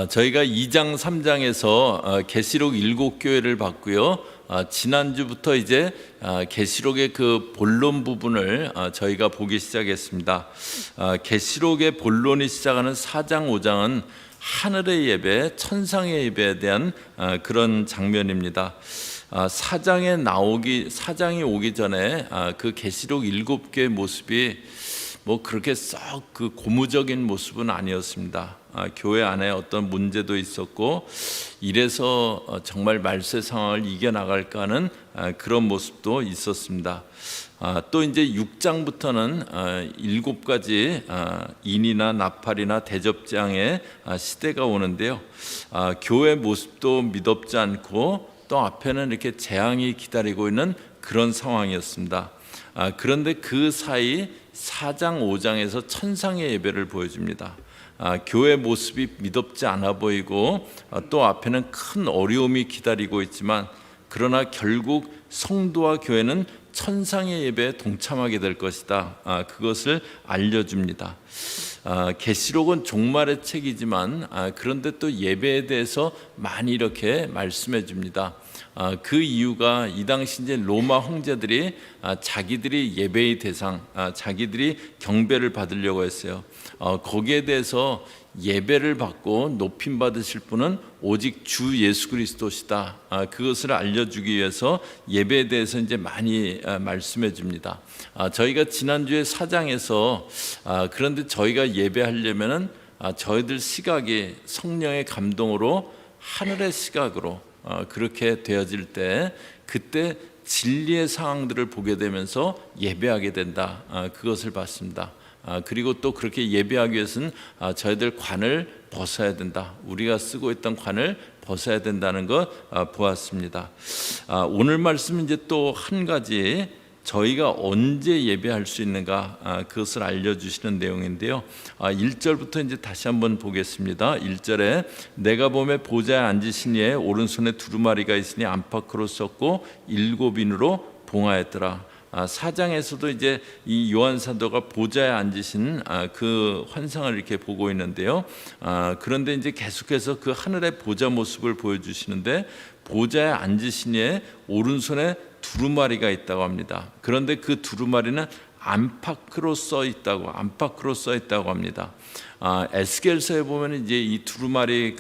저희가 2장 3장에서 계시록 7교회를 봤고요. 지난주부터 이제 계시록의 그 본론 부분을 저희가 보기 시작했습니다. 계시록의 본론이 시작하는 4장 5장은 하늘의 예배, 천상의 예배에 대한 그런 장면입니다. 사장이 오기 전에 그 계시록 7개의 모습이 뭐 그렇게 썩 그 고무적인 모습은 아니었습니다. 교회 안에 어떤 문제도 있었고, 이래서 정말 말세 상황을 이겨나갈까 하는 그런 모습도 있었습니다. 또 이제 6장부터는 7가지 인이나 나팔이나 대접장의 시대가 오는데요. 교회 모습도 미덥지 않고 또 앞에는 이렇게 재앙이 기다리고 있는 그런 상황이었습니다. 그런데 그 사이 4장 5장에서 천상의 예배를 보여줍니다. 교회 모습이 미덥지 않아 보이고 또 앞에는 큰 어려움이 기다리고 있지만, 그러나 결국 성도와 교회는 천상의 예배에 동참하게 될 것이다. 그것을 알려줍니다. 계시록은 종말의 책이지만 그런데 또 예배에 대해서 많이 이렇게 말씀해 줍니다. 그 이유가 이 당시 이제 로마 황제들이 자기들이 예배의 대상, 자기들이 경배를 받으려고 했어요. 거기에 대해서 예배를 받고 높임 받으실 분은 오직 주 예수 그리스도시다. 그것을 알려주기 위해서 예배에 대해서 이제 많이 말씀해 줍니다. 저희가 지난주에 4장에서 그런데 저희가 예배하려면은 저희들 시각이 성령의 감동으로 하늘의 시각으로 그렇게 되어질 때, 그때 진리의 상황들을 보게 되면서 예배하게 된다. 그것을 봤습니다. 그리고 또 그렇게 예배하기 위해서는 저희들 관을 벗어야 된다. 우리가 쓰고 있던 관을 벗어야 된다는 것 보았습니다. 오늘 말씀은 이제 또 한 가지, 저희가 언제 예배할 수 있는가, 그것을 알려주시는 내용인데요. 1절부터 이제 다시 한번 보겠습니다. 1절에 내가 보매 보좌에 앉으신 이의 오른손에 두루마리가 있으니 안팎으로 썼고 7인으로 봉하였더라. 4장에서도 이제 이 요한 사도가 보좌에 앉으신 그 환상을 이렇게 보고 있는데요. 그런데 이제 계속해서 그 하늘의 보좌 모습을 보여주시는데, 보좌에 앉으신 이의 오른손에 두루마리가 있다고 합니다. 그런데 그 두루마리는 안팎으로 써 있다고 합니다. 에스겔서에 보면 이제 이 두루마리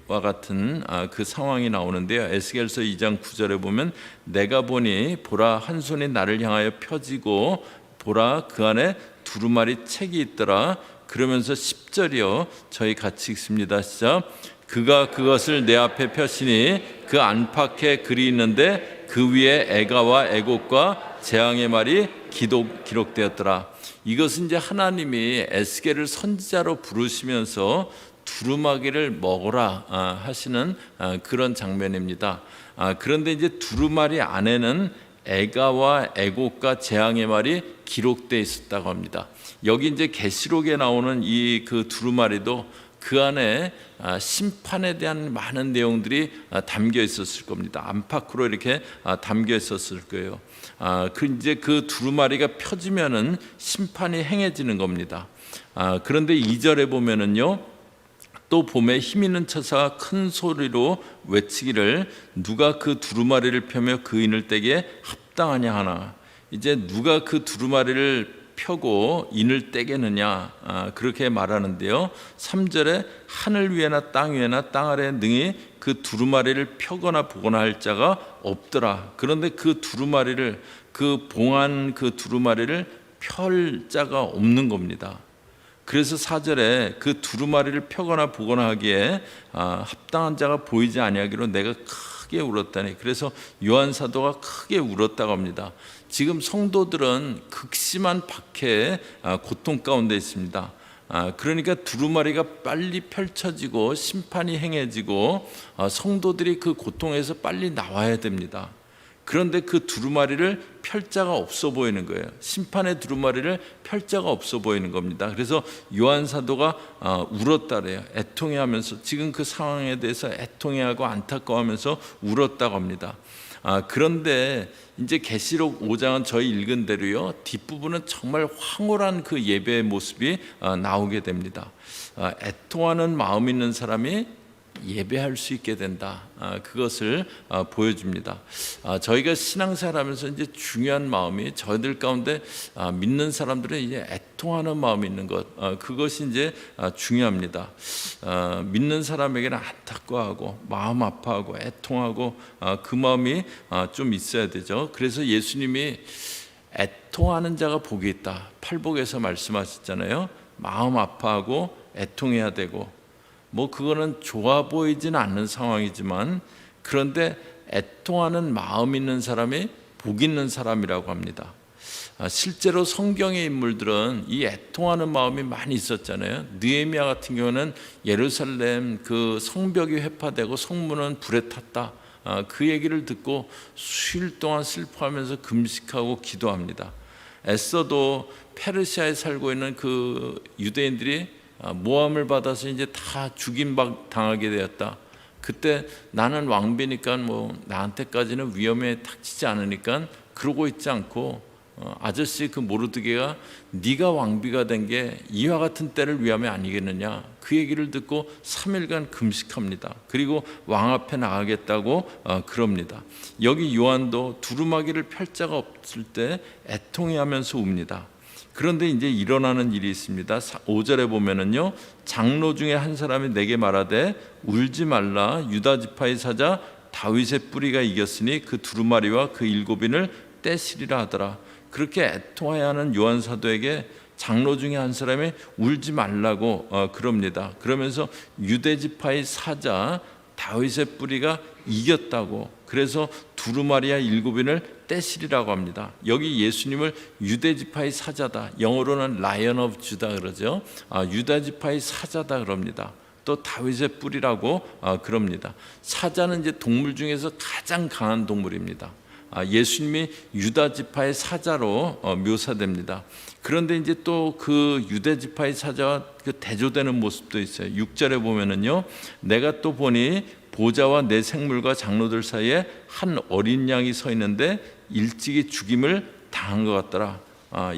와 같은 그 상황이 나오는데요. 에스겔서 2장 9절에 보면 내가 보니 보라 한 손이 나를 향하여 펴지고 보라 그 안에 두루마리 책이 있더라. 그러면서 10절이요. 저희 같이 읽습니다. 시작. 그가 그것을 내 앞에 펴시니 그 안팎에 글이 있는데 그 위에 애가와 애곡과 재앙의 말이 기록되었더라. 이것은 이제 하나님이 에스겔을 선지자로 부르시면서 두루마기를 먹어라 하시는 그런 장면입니다. 그런데 이제 두루마리 안에는 애가와 애곡과 재앙의 말이 기록되어 있었다고 합니다. 여기 이제 계시록에 나오는 이 그 두루마리도 그 안에 심판에 대한 많은 내용들이 담겨 있었을 겁니다. 안팎으로 이렇게 담겨 있었을 거예요. 이제 그 두루마리가 펴지면은 심판이 행해지는 겁니다. 그런데 2절에 보면은요, 또 봄에 힘 있는 처사가 큰 소리로 외치기를 누가 그 두루마리를 펴며 그 인을 떼기에 합당하냐 하나. 이제 누가 그 두루마리를 펴고 인을 떼겠느냐, 그렇게 말하는데요. 3절에 하늘 위에나 땅 위에나 땅 아래에 능히 그 두루마리를 펴거나 보거나 할 자가 없더라. 그런데 그 두루마리를, 그 봉한 그 두루마리를 펼 자가 없는 겁니다. 그래서 4절에 그 두루마리를 펴거나 보거나 하기에 합당한 자가 보이지 아니하기로 내가 크게 울었다니. 그래서 요한 사도가 크게 울었다고 합니다. 지금 성도들은 극심한 박해의 고통 가운데 있습니다. 그러니까 두루마리가 빨리 펼쳐지고 심판이 행해지고 성도들이 그 고통에서 빨리 나와야 됩니다. 그런데 그 두루마리를 펼 자가 없어 보이는 거예요. 심판의 두루마리를 펼 자가 없어 보이는 겁니다. 그래서 요한 사도가 울었다 그래요. 애통해하면서, 지금 그 상황에 대해서 애통해하고 안타까워하면서 울었다고 합니다. 그런데 이제 계시록 5장은 저희 읽은 대로요, 뒷부분은 정말 황홀한 그 예배의 모습이 나오게 됩니다. 애통하는 마음 있는 사람이 예배할 수 있게 된다. 그것을 보여줍니다. 저희가 신앙생활하면서 이제 중요한 마음이, 저희들 가운데 믿는 사람들은 이제 애통하는 마음이 있는 것, 그것이 이제 중요합니다. 믿는 사람에게는 안타까워하고 마음 아파하고 애통하고 그 마음이 좀 있어야 되죠. 그래서 예수님이 애통하는 자가 복이 있다, 팔복에서 말씀하셨잖아요. 마음 아파하고 애통해야 되고, 뭐 그거는 좋아 보이지는 않는 상황이지만, 그런데 애통하는 마음 있는 사람이 복 있는 사람이라고 합니다. 실제로 성경의 인물들은 이 애통하는 마음이 많이 있었잖아요. 느헤미야 같은 경우는 예루살렘 그 성벽이 회파되고 성문은 불에 탔다, 그 얘기를 듣고 수일 동안 슬퍼하면서 금식하고 기도합니다. 에스더도 페르시아에 살고 있는 그 유대인들이 모함을 받아서 이제 다 죽임 당하게 되었다. 그때 나는 왕비니까 뭐 나한테까지는 위험에 닥치지 않으니까 그러고 있지 않고, 아저씨 그 모르드게가 네가 왕비가 된 게 이와 같은 때를 위함이 아니겠느냐, 그 얘기를 듣고 3일간 금식합니다. 그리고 왕 앞에 나가겠다고 그럽니다. 여기 요한도 두루마기를 펼 자가 없을 때 애통해하면서 웁니다. 그런데 이제 일어나는 일이 있습니다. 5절에 보면은요, 장로 중에 한 사람이 내게 말하되 울지 말라, 유다 지파의 사자 다윗의 뿌리가 이겼으니 그 두루마리와 그 7인을 떼시리라 하더라. 그렇게 애통하여 하는 요한 사도에게 장로 중에 한 사람이 울지 말라고 그럽니다. 그러면서 유대 지파의 사자 다윗의 뿌리가 이겼다고, 그래서 두루마리와 7인을 떼시리라고 합니다. 여기 예수님을 유대 지파의 사자다, 영어로는 라이언 오브 주다 그러죠. 유다 지파의 사자다 그럽니다. 또 다윗의 뿌리라고 그럽니다. 사자는 이제 동물 중에서 가장 강한 동물입니다. 예수님이 유다 지파의 사자로 묘사됩니다. 그런데 이제 또 그 유대 지파의 사자와 그 대조되는 모습도 있어요. 6절에 보면은요, 내가 또 보니 보좌와 내 생물과 장로들 사이에 한 어린 양이 서 있는데 일찍이 죽임을 당한 것 같더라.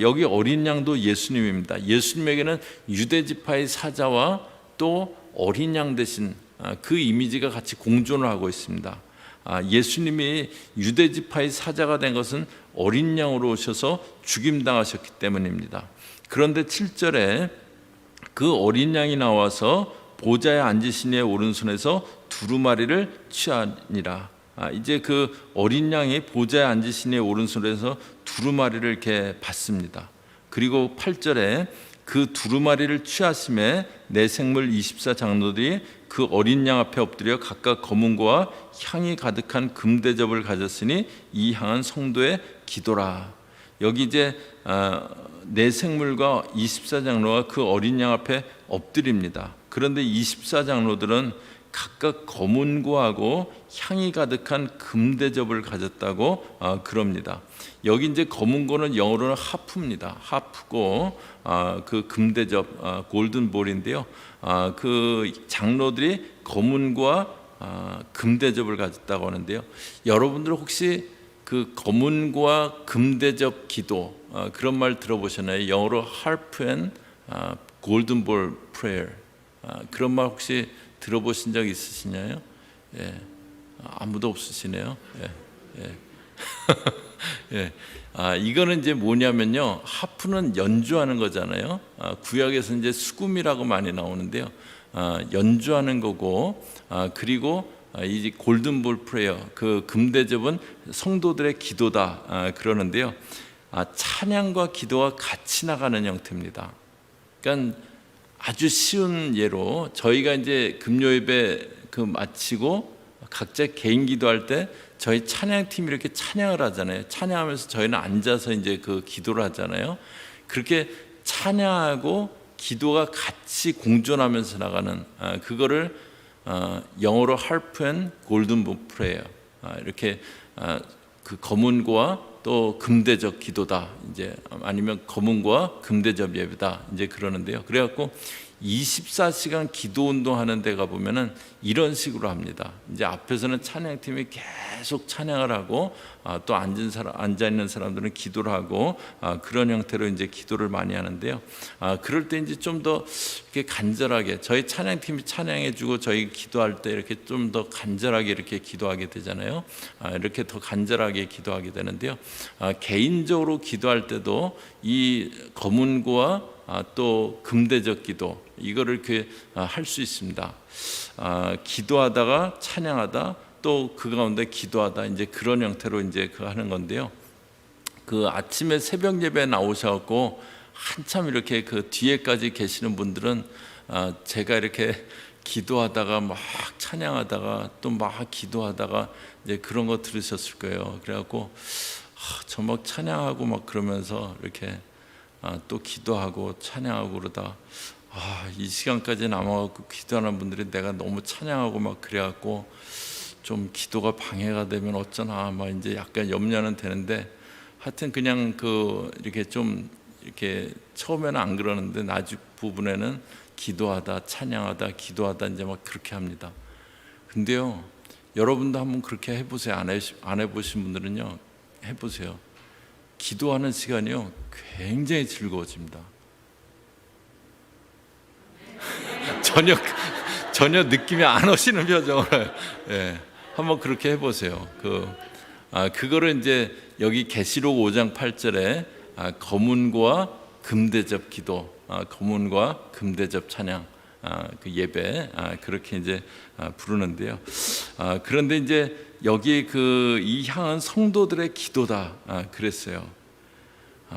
여기 어린 양도 예수님입니다. 예수님에게는 유대 지파의 사자와 또 어린 양 대신 그 이미지가 같이 공존을 하고 있습니다. 예수님이 유대 지파의 사자가 된 것은 어린 양으로 오셔서 죽임당하셨기 때문입니다. 그런데 7절에 그 어린 양이 나와서 보좌에 앉으신 이의 오른손에서 두루마리를 취하니라. 이제 그 어린 양이 보좌에 앉으신 이의 오른손에서 두루마리를 이렇게 받습니다. 그리고 8절에 그 두루마리를 취하심에 내 생물 24장로들이 그 어린 양 앞에 엎드려 각각 검은고와 향이 가득한 금대접을 가졌으니 이 향은 성도의 기도라. 여기 이제 내 생물과 24장로가 그 어린 양 앞에 엎드립니다. 그런데 24장로들은 각각 검은고하고 향이 가득한 금대접을 가졌다고 그럽니다. 여기 이제 검은고는 영어로는 하프입니다. 하프고 그 금대접 골든볼인데요. 그 장로들이 검은고와 금대접을 가졌다고 하는데요. 여러분들 혹시 그 검은고와 금대접 기도 그런 말 들어보셨나요? 영어로 harp and golden ball prayer, 그런 말 혹시 들어보신 적 있으시나요? 예. 아무도 없으시네요. 예. 예. 예. 이거는 이제 뭐냐면요, 하프는 연주하는 거잖아요. 구약에서 이제 수금이라고 많이 나오는데요, 연주하는 거고, 그리고 이 골든볼 프레이어, 그 금대접은 성도들의 기도다 그러는데요, 찬양과 기도가 같이 나가는 형태입니다. 그러니까 아주 쉬운 예로 저희가 이제 금요예배 그 마치고 각자 개인 기도할 때 저희 찬양팀이 이렇게 찬양을 하잖아요. 찬양하면서 저희는 앉아서 이제 그 기도를 하잖아요. 그렇게 찬양하고 기도가 같이 공존하면서 나가는 그거를 영어로 harp and golden prayer, 이렇게 그 검은고와 또 금대접 기도다, 이제 아니면 검은고와 금대접 예배다, 이제 그러는데요. 그래갖고 24시간 기도 운동 하는 데 가보면은 이런 식으로 합니다. 이제 앞에서는 찬양팀이 계속 찬양을 하고 또 앉아 있는 사람들은 기도를 하고 그런 형태로 이제 기도를 많이 하는데요. 그럴 때 이제 좀 더 이렇게 간절하게 저희 찬양팀이 찬양해주고 저희 기도할 때 이렇게 좀 더 간절하게 이렇게 기도하게 되잖아요. 이렇게 더 간절하게 기도하게 되는데요. 개인적으로 기도할 때도 이 검은고와 또 금대적 기도 이거를 이렇게 할 수 있습니다. 기도하다가 찬양하다 또 그 가운데 기도하다 이제 그런 형태로 이제 그 하는 건데요. 그 아침에 새벽 예배 나오셔갖고 한참 이렇게 그 뒤에까지 계시는 분들은 제가 이렇게 기도하다가 막 찬양하다가 또 막 기도하다가 이제 그런 거 들으셨을 거예요. 그래갖고 저 막 찬양하고 막 그러면서 이렇게 또 기도하고 찬양하고 그러다 이 시간까지 남아갖고 기도하는 분들이 내가 너무 찬양하고 막 그래갖고 좀 기도가 방해가 되면 어쩌나 막 이제 약간 염려는 되는데 하여튼 그냥 이렇게 좀 이렇게 처음에는 안 그러는데 나중 부분에는 기도하다 찬양하다 기도하다 이제 막 그렇게 합니다. 근데요, 여러분도 한번 그렇게 해보세요. 안 해보신 분들은요, 해보세요. 기도하는 시간이요 굉장히 즐거워집니다. 전혀 느낌이 안 오시는 표정을 한번 그렇게 해보세요. 그거를 이제 여기 계시록 5장 8절에 검은고와 금대접 기도, 검은고와 금대접 찬양, 그 예배 그렇게 이제 부르는데요. 그런데 이제 여기 이 향은 성도들의 기도다 그랬어요.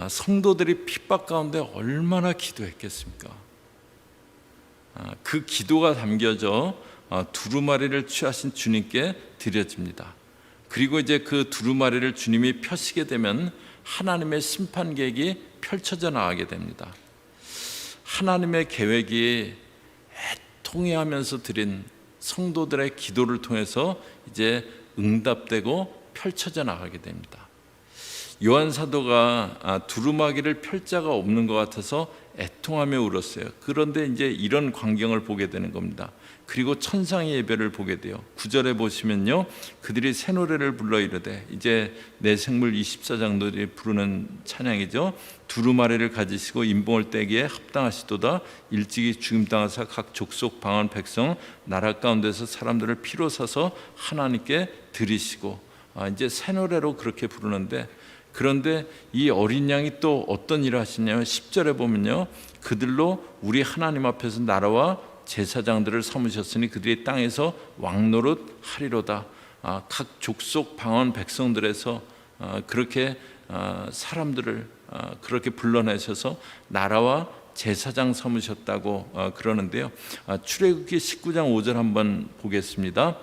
성도들이 핍박 가운데 얼마나 기도했겠습니까? 그 기도가 담겨져 두루마리를 취하신 주님께 드려집니다. 그리고 이제 그 두루마리를 주님이 펴시게 되면 하나님의 심판 계획이 펼쳐져 나가게 됩니다. 하나님의 계획이 애통해하면서 드린 성도들의 기도를 통해서 이제 응답되고 펼쳐져 나가게 됩니다. 요한 사도가 두루마기를 펼 자가 없는 것 같아서 애통하며 울었어요. 그런데 이제 이런 광경을 보게 되는 겁니다. 그리고 천상의 예배를 보게 돼요. 9절에 보시면요, 그들이 새 노래를 불러 이르되, 이제 내 생물 24장로들이 부르는 찬양이죠. 두루마리를 가지시고 인봉을 떼기에 합당하시도다. 일찍이 죽임당하사 각 족속 방언 백성 나라 가운데서 사람들을 피로 사서 하나님께 드리시고, 이제 새 노래로 그렇게 부르는데, 그런데 이 어린 양이 또 어떤 일을 하시냐면 10절에 보면요, 그들로 우리 하나님 앞에서 나라와 제사장들을 삼으셨으니 그들이 땅에서 왕노릇 하리로다. 각 족속 방언 백성들에서 그렇게 사람들을 그렇게 불러내셔서 나라와 제사장 삼으셨다고 그러는데요. 출애굽기 19장 5절 한번 보겠습니다.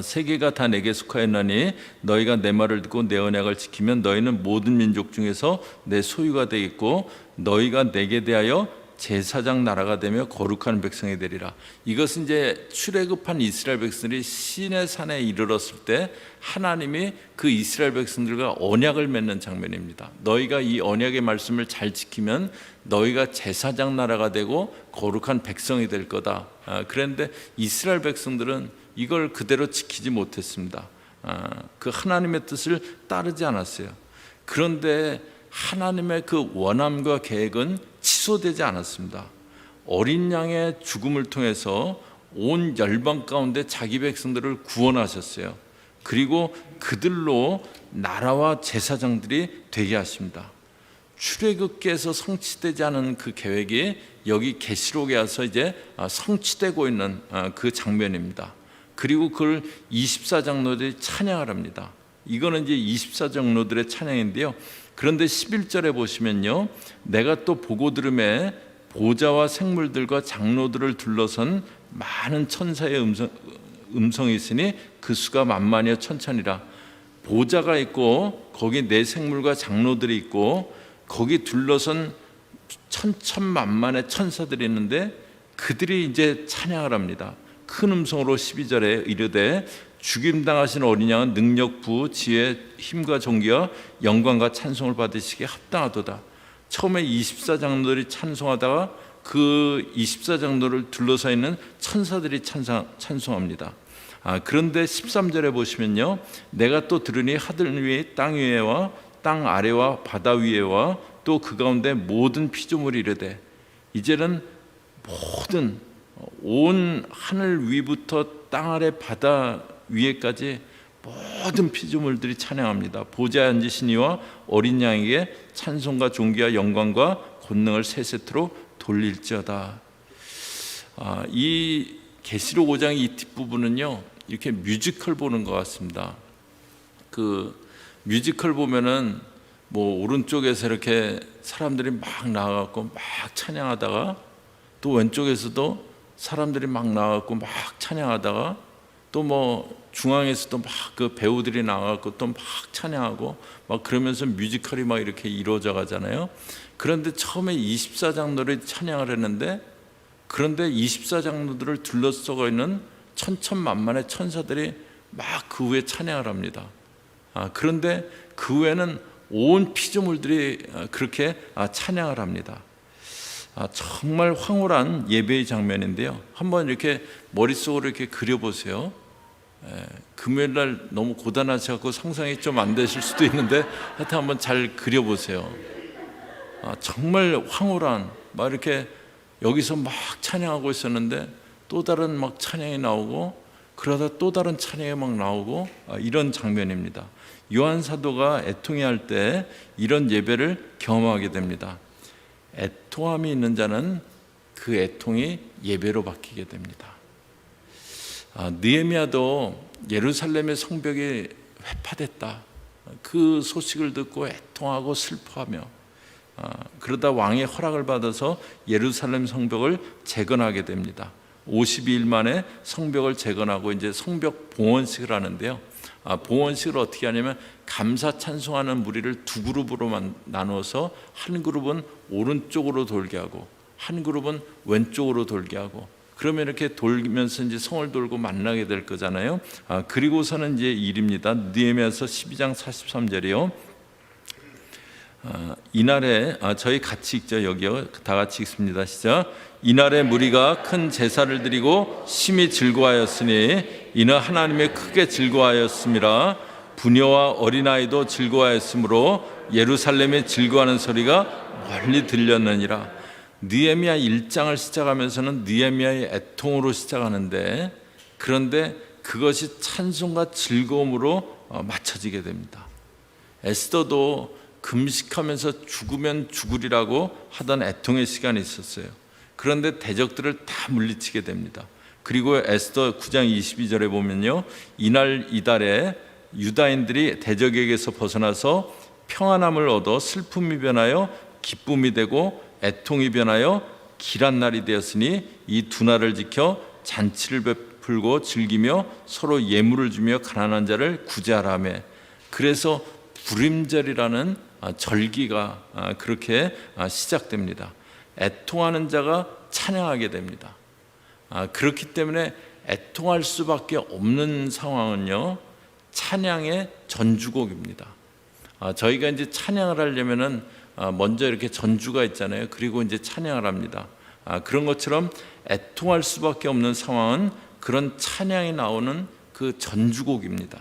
세계가 다 내게 속하였나니 너희가 내 말을 듣고 내 언약을 지키면 너희는 모든 민족 중에서 내 소유가 되겠고 너희가 내게 대하여 제사장 나라가 되며 거룩한 백성이 되리라. 이것은 이제 출애굽한 이스라엘 백성들이 시내 산에 이르렀을 때 하나님이 그 이스라엘 백성들과 언약을 맺는 장면입니다. 너희가 이 언약의 말씀을 잘 지키면 너희가 제사장 나라가 되고 거룩한 백성이 될 거다. 그런데 이스라엘 백성들은 이걸 그대로 지키지 못했습니다. 그 하나님의 뜻을 따르지 않았어요. 그런데 하나님의 그 원함과 계획은 취소되지 않았습니다. 어린 양의 죽음을 통해서 온 열방 가운데 자기 백성들을 구원하셨어요. 그리고 그들로 나라와 제사장들이 되게 하십니다. 출애굽기에서 성취되지 않은 그 계획이 여기 계시록에 와서 이제 성취되고 있는 그 장면입니다. 그리고 그걸 24장로들이 찬양을 합니다. 이거는 이제 24장로들의 찬양인데요. 그런데 11절에 보시면요, 내가 또 보고 들음에 보좌와 생물들과 장로들을 둘러선 많은 천사의 음성이 있으니 그 수가 만만이여 천천이라. 보좌가 있고 거기 내 생물과 장로들이 있고 거기 둘러선 천천만만의 천사들이 있는데 그들이 이제 찬양을 합니다. 큰 음성으로 12절에 이르되 죽임당하신 어린 양은 능력, 부, 지혜, 힘과 존귀와 영광과 찬송을 받으시기에 합당하도다. 처음에 24장로들이 찬송하다가 그 24장로를 둘러싸 있는 천사들이 찬송합니다. 그런데 13절에 보시면요, 내가 또 들으니 하늘 위에 땅 위에와 땅 아래와 바다 위에와 또 그 가운데 모든 피조물이 이르되, 이제는 모든 온 하늘 위부터 땅 아래 바다 위에까지 모든 피조물들이 찬양합니다. 보좌에 앉으신 이와 어린 양에게 찬송과 존귀와 영광과 권능을 세 세트로 돌릴지어다. 이 계시록 5장 이 뒷부분은요, 이렇게 뮤지컬 보는 것 같습니다. 그 뮤지컬 보면은 뭐 오른쪽에서 이렇게 사람들이 막 나와갖고 막 찬양하다가, 또 왼쪽에서도 사람들이 막 나와갖고 막 찬양하다가, 또 뭐 중앙에서도 막 그 배우들이 나와갖고 또 막 찬양하고 막 그러면서 뮤지컬이 막 이렇게 이루어져 가잖아요. 그런데 처음에 24장로를 찬양을 했는데, 그런데 24장로들을 둘러싸고 있는 천천만만의 천사들이 막 그 후에 찬양을 합니다. 그런데 그 후에는 온 피조물들이 그렇게 찬양을 합니다. 정말 황홀한 예배의 장면인데요, 한번 이렇게 머릿속으로 이렇게 그려보세요. 금요일날 너무 고단하셔서 상상이 좀 안 되실 수도 있는데 하여튼 한번 잘 그려보세요. 정말 황홀한, 막 이렇게 여기서 막 찬양하고 있었는데 또 다른 막 찬양이 나오고, 그러다 또 다른 찬양이 막 나오고, 이런 장면입니다. 요한 사도가 애통해 할 때 이런 예배를 경험하게 됩니다. 애통함이 있는 자는 그 애통이 예배로 바뀌게 됩니다. 느헤미야도 예루살렘의 성벽이 회파됐다, 그 소식을 듣고 애통하고 슬퍼하며, 그러다 왕의 허락을 받아서 예루살렘 성벽을 재건하게 됩니다. 52일 만에 성벽을 재건하고 이제 성벽 봉헌식을 하는데요, 봉헌식을 어떻게 하냐면 감사 찬송하는 무리를 두 그룹으로 나누어서 한 그룹은 오른쪽으로 돌게 하고 한 그룹은 왼쪽으로 돌게 하고, 그러면 이렇게 돌면서 이제 성을 돌고 만나게 될 거잖아요. 그리고서는 이제 일입니다. 느헤미야서 12장 43절이요. 이날에 저희 같이 읽죠. 여기요, 다 같이 읽습니다. 시작. 이날에 무리가 큰 제사를 드리고 심히 즐거워하였으니 이는 하나님이 크게 즐거워하였음이라. 부녀와 어린아이도 즐거워하였으므로 예루살렘에 즐거워하는 소리가 멀리 들렸느니라. 느헤미야 1장을 시작하면서는 느헤미야의 애통으로 시작하는데, 그런데 그것이 찬송과 즐거움으로 맞춰지게 됩니다. 에스더도 금식하면서 죽으면 죽으리라고 하던 애통의 시간이 있었어요. 그런데 대적들을 다 물리치게 됩니다. 그리고 에스더 9장 22절에 보면요, 이날 이달에 유다인들이 대적에게서 벗어나서 평안함을 얻어 슬픔이 변하여 기쁨이 되고 애통이 변하여 길한 날이 되었으니 이 두 날을 지켜 잔치를 베풀고 즐기며 서로 예물을 주며 가난한 자를 구제하라며. 그래서 불임절이라는 절기가 그렇게 시작됩니다. 애통하는 자가 찬양하게 됩니다. 그렇기 때문에 애통할 수밖에 없는 상황은요, 찬양의 전주곡입니다. 저희가 이제 찬양을 하려면은 먼저 이렇게 전주가 있잖아요. 그리고 이제 찬양을 합니다. 그런 것처럼 애통할 수밖에 없는 상황은 그런 찬양이 나오는 그 전주곡입니다.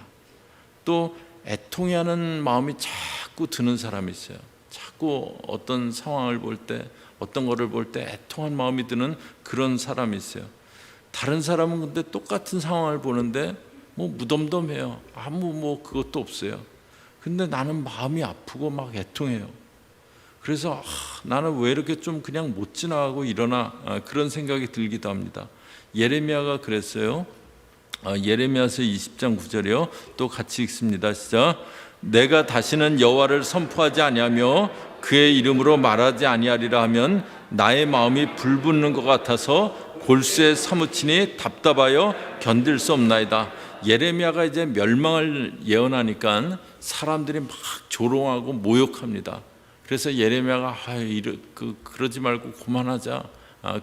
또 애통해하는 마음이 자꾸 드는 사람이 있어요. 자꾸 어떤 상황을 볼 때, 어떤 거를 볼 때 애통한 마음이 드는 그런 사람이 있어요. 다른 사람은 근데 똑같은 상황을 보는데 뭐 무덤덤해요. 아무 뭐 그것도 없어요. 근데 나는 마음이 아프고 막 애통해요. 그래서 나는 왜 이렇게 좀 그냥 못 지나가고 이러나, 그런 생각이 들기도 합니다. 예레미야가 그랬어요. 예레미야서 20장 9절이요. 또 같이 읽습니다. 시작. 내가 다시는 여호와를 선포하지 아니하며 그의 이름으로 말하지 아니하리라 하면 나의 마음이 불붙는 것 같아서 골수에 사무치니 답답하여 견딜 수 없나이다. 예레미야가 이제 멸망을 예언하니까 사람들이 막 조롱하고 모욕합니다. 그래서 예레미야가 그러지 말고 그만하자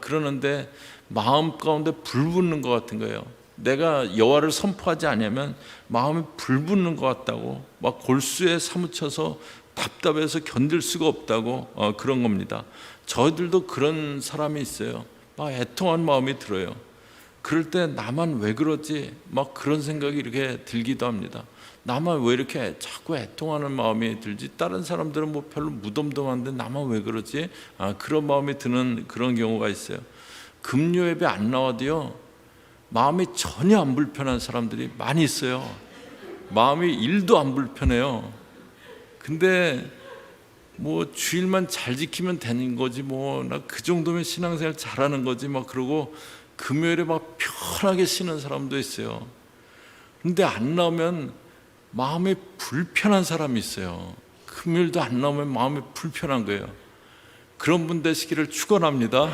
그러는데 마음 가운데 불붙는 것 같은 거예요. 내가 여호와를 선포하지 않으면 마음이 불붙는 것 같다고, 막 골수에 사무쳐서 답답해서 견딜 수가 없다고 그런 겁니다. 저희들도 그런 사람이 있어요. 막 애통한 마음이 들어요. 그럴 때 나만 왜 그러지? 막 그런 생각이 이렇게 들기도 합니다. 나만 왜 이렇게 자꾸 애통하는 마음이 들지? 다른 사람들은 뭐 별로 무덤덤한데 나만 왜 그러지? 그런 마음이 드는 그런 경우가 있어요. 금요 예배 안 나와도요, 마음이 전혀 안 불편한 사람들이 많이 있어요. 마음이 1도 안 불편해요. 근데 뭐 주일만 잘 지키면 되는 거지, 뭐 나 그 정도면 신앙생활 잘하는 거지 막 그러고 금요일에 막 편하게 쉬는 사람도 있어요. 근데 안 나오면 마음이 불편한 사람이 있어요. 금요일도 안 나오면 마음이 불편한 거예요. 그런 분 되시기를 축원합니다.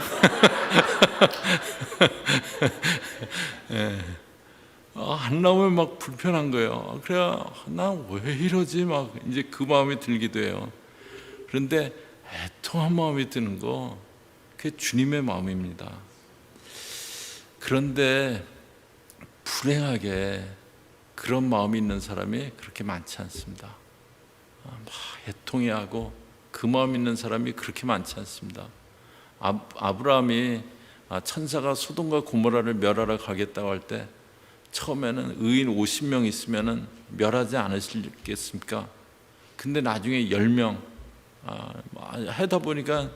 예. 안 나오면 막 불편한 거예요. 그래야 나 왜 이러지 막 이제 그 마음이 들기도 해요. 그런데 애통한 마음이 드는 거, 그게 주님의 마음입니다. 그런데 불행하게 그런 마음이 있는 사람이 그렇게 많지 않습니다. 막 애통해하고 그 마음 있는 사람이 그렇게 많지 않습니다. 아브라함이 천사가 소돔과 고모라를 멸하러 가겠다고 할 때 처음에는 의인 50명 있으면 멸하지 않으시겠습니까? 근데 나중에 10명 하다 보니까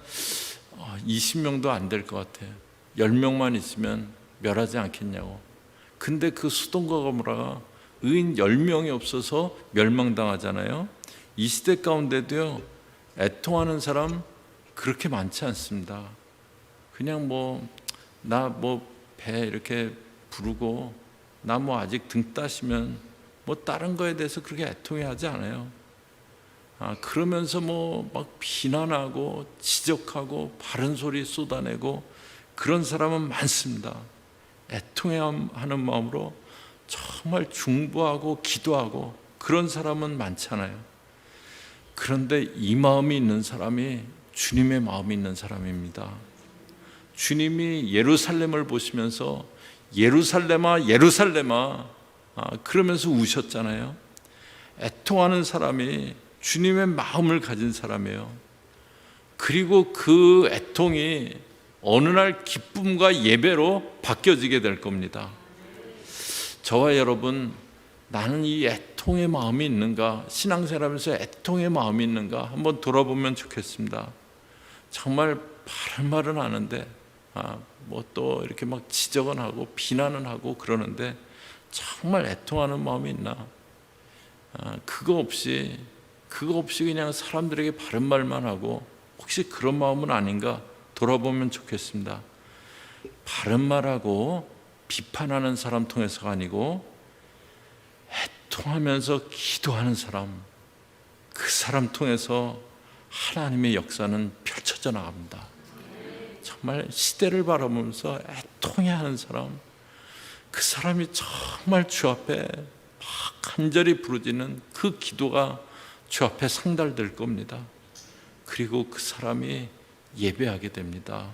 20명도 안 될 것 같아요. 10명만 있으면 멸하지 않겠냐고. 근데 그 소돔과 고모라가 의인 10명이 없어서 멸망당하잖아요. 이 시대 가운데도요, 애통하는 사람 그렇게 많지 않습니다. 그냥 나 배 이렇게 부르고 나 아직 등 따시면 다른 거에 대해서 그렇게 애통해하지 않아요. 그러면서 막 비난하고 지적하고 바른 소리 쏟아내고 그런 사람은 많습니다. 애통해하는 마음으로 정말 중보하고 기도하고 그런 사람은 많잖아요. 그런데 이 마음이 있는 사람이 주님의 마음이 있는 사람입니다. 주님이 예루살렘을 보시면서 예루살렘아 예루살렘아 그러면서 우셨잖아요. 애통하는 사람이 주님의 마음을 가진 사람이에요. 그리고 그 애통이 어느 날 기쁨과 예배로 바뀌어지게 될 겁니다. 저와 여러분, 나는 이 애통의 마음이 있는가, 신앙생활하면서 애통의 마음이 있는가 한번 돌아보면 좋겠습니다. 정말 바른 말은 하는데 또 이렇게 막 지적은 하고 비난은 하고 그러는데 정말 애통하는 마음이 있나? 그거 없이 그냥 사람들에게 바른 말만 하고 혹시 그런 마음은 아닌가 돌아보면 좋겠습니다. 바른 말하고 비판하는 사람 통해서가 아니고 애통하면서 기도하는 사람, 그 사람 통해서 하나님의 역사는 펼쳐져 나갑니다. 정말 시대를 바라보면서 애통해하는 사람, 그 사람이 정말 주 앞에 막 간절히 부르짖는 그 기도가 주 앞에 상달될 겁니다. 그리고 그 사람이 예배하게 됩니다.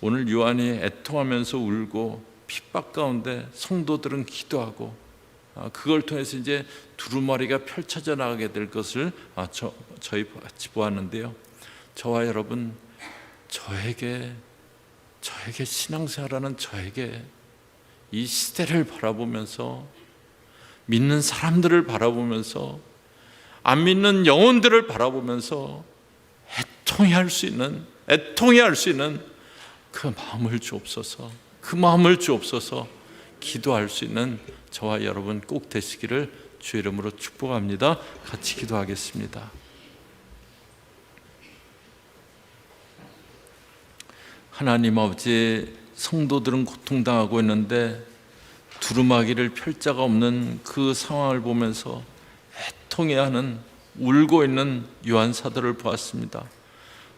오늘 요한이 애통하면서 울고 핍박 가운데 성도들은 기도하고 그걸 통해서 이제 두루마리가 펼쳐져 나가게 될 것을 저희 같이 보았는데요. 저와 여러분, 저에게 신앙생활하는 저에게 이 시대를 바라보면서 믿는 사람들을 바라보면서 안 믿는 영혼들을 바라보면서 애통해 할 수 있는 그 마음을 주옵소서. 그 마음을 주옵소서. 기도할 수 있는 저와 여러분 꼭 되시기를 주의 이름으로 축복합니다. 같이 기도하겠습니다. 하나님 아버지, 성도들은 고통당하고 있는데 두루마기를 펼 자가 없는 그 상황을 보면서 애통해하는 울고 있는 요한사도를 보았습니다.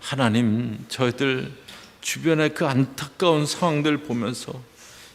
하나님, 저희들 주변의 그 안타까운 상황들 보면서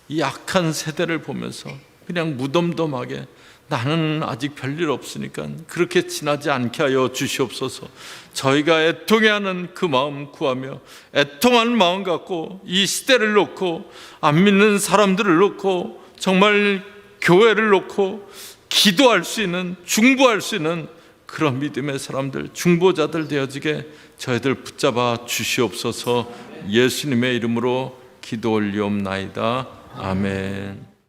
이 악한 세대를 보면서 그냥 무덤덤하게 나는 아직 별일 없으니까 그렇게 지나지 않게 하여 주시옵소서. 저희가 애통해하는 그 마음 구하며 애통한 마음 갖고 이 시대를 놓고 안 믿는 사람들을 놓고 정말 교회를 놓고 기도할 수 있는, 중보할 수 있는 그런 믿음의 사람들, 중보자들 되어지게 저희들 붙잡아 주시옵소서. 예수님의 이름으로 기도 올리옵나이다. 아멘.